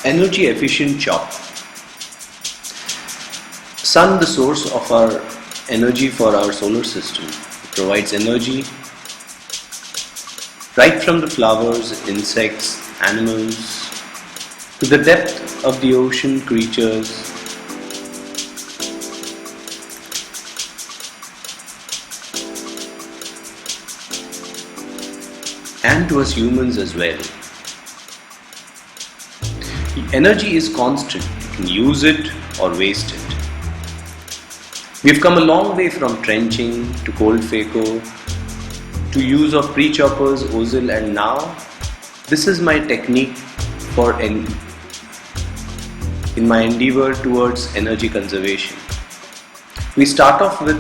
Energy efficient chop. Sun, the source of our energy for our solar system, provides energy right from the flowers, insects, animals, to the depth of the ocean creatures, and to us humans as well. Energy is constant. You can use it or waste it. We've come a long way from trenching to cold phaco to use of pre-choppers, ozil, and now this is my technique for in my endeavor towards energy conservation. We start off with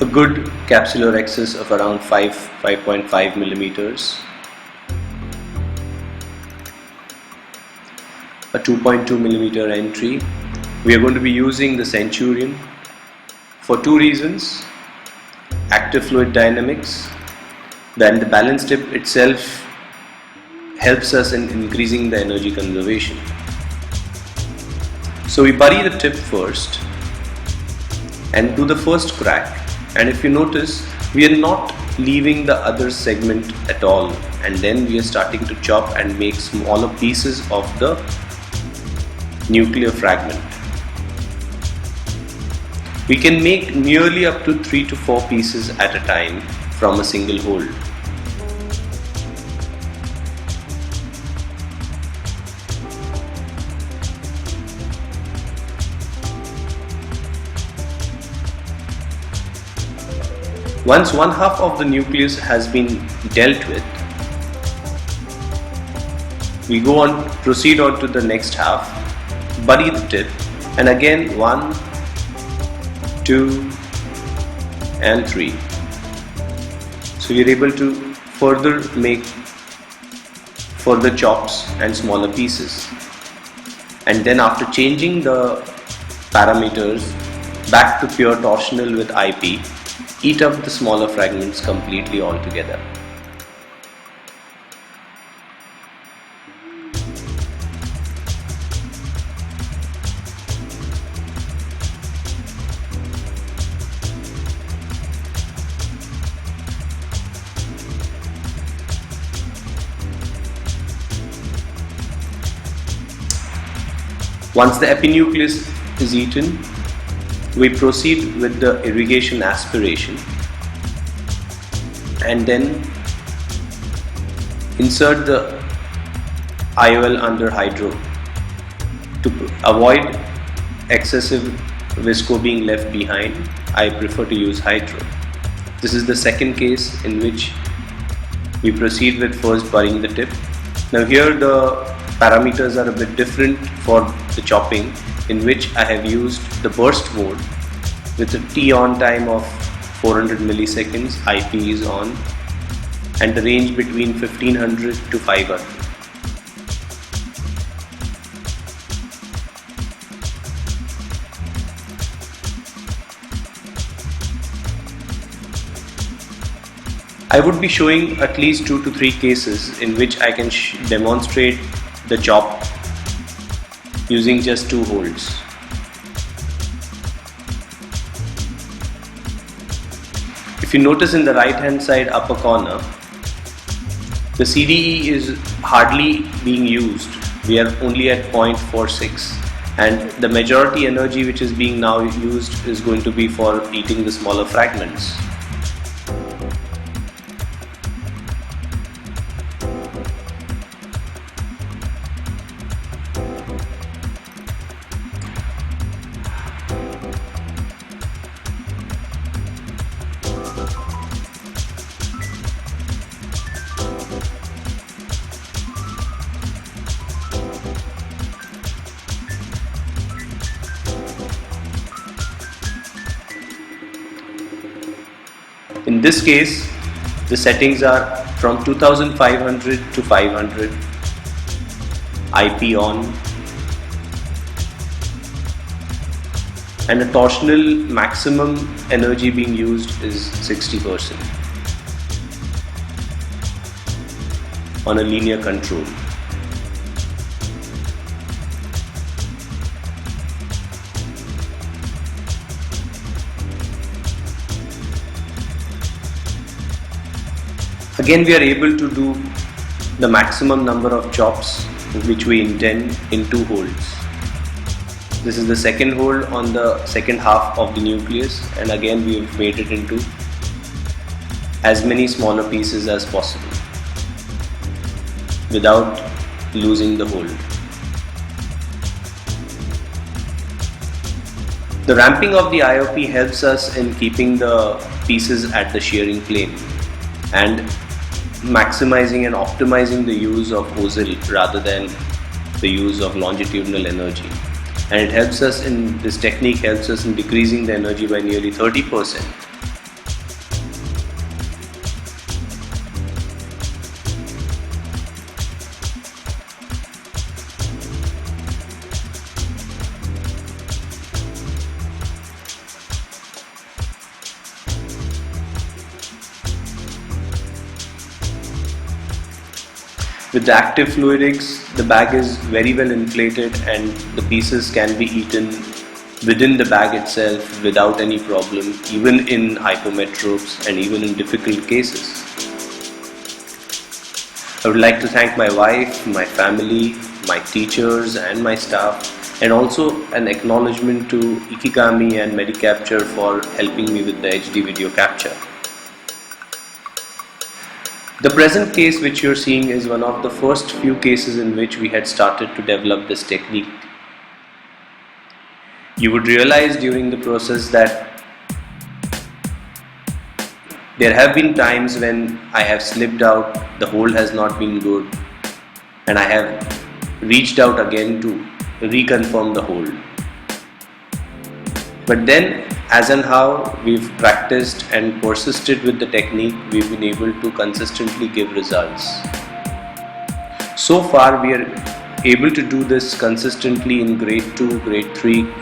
a good capsular excess of around 5.5 millimeters. A 2.2 millimeter entry. We are going to be using the Centurion for two reasons: active fluid dynamics, then the balance tip itself helps us in increasing the energy conservation. So we bury the tip first and do the first crack, and if you notice, we are not leaving the other segment at all, and then we are starting to chop and make smaller pieces of the nuclear fragment. We can make nearly up to 3 to 4 pieces at a time from a single hole. Once one half of the nucleus has been dealt with, we proceed on to the next half, bury the tip, and again 1, 2 and 3. So we are able to further make further chops and smaller pieces, and then after changing the parameters back to pure torsional with IP, eat up the smaller fragments completely altogether. Once the epinucleus is eaten, we proceed with the irrigation aspiration and then insert the IOL under hydro to avoid excessive visco being left behind. I prefer to use hydro. This is the second case in which we proceed with first burying the tip. Now here the parameters are a bit different for the chopping, in which I have used the burst mode with a T on time of 400 milliseconds, IP is on, and the range between 1500 to 500. I would be showing at least 2 to 3 cases in which I can demonstrate the chop using just 2 holes. If you notice in the right hand side upper corner, the CDE is hardly being used. We are only at 0.46, and the majority energy which is being now used is going to be for eating the smaller fragments. In this case, the settings are from 2500 to 500, IP on, and the torsional maximum energy being used is 60% on a linear control. Again, we are able to do the maximum number of chops which we intend in 2 holes. This is the second hole on the second half of the nucleus, and again we have made it into as many smaller pieces as possible without losing the hole. The ramping of the IOP helps us in keeping the pieces at the shearing plane and maximizing and optimizing the use of hosel rather than the use of longitudinal energy. And it helps us in, this technique helps us in decreasing the energy by nearly 30%. With the active fluidics, the bag is very well inflated and the pieces can be eaten within the bag itself without any problem, even in hypometropes and even in difficult cases. I would like to thank my wife, my family, my teachers and my staff, and also an acknowledgement to Ikigami and Medicapture for helping me with the HD video capture. The present case which you are seeing is one of the first few cases in which we had started to develop this technique. You would realize during the process that there have been times when I have slipped out, the hold has not been good, and I have reached out again to reconfirm the hold. But then, as and how we've practiced and persisted with the technique, we've been able to consistently give results. So far, we are able to do this consistently in grade 2, grade 3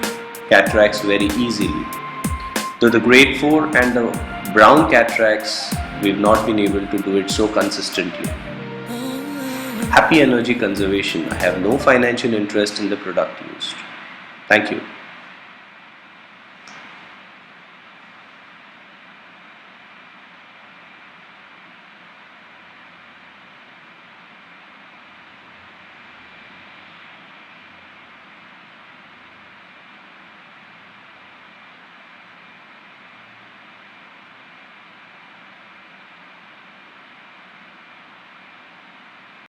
cataracts very easily. Though the grade 4 and the brown cataracts, we've not been able to do it so consistently. Happy energy conservation. I have no financial interest in the product used. Thank you.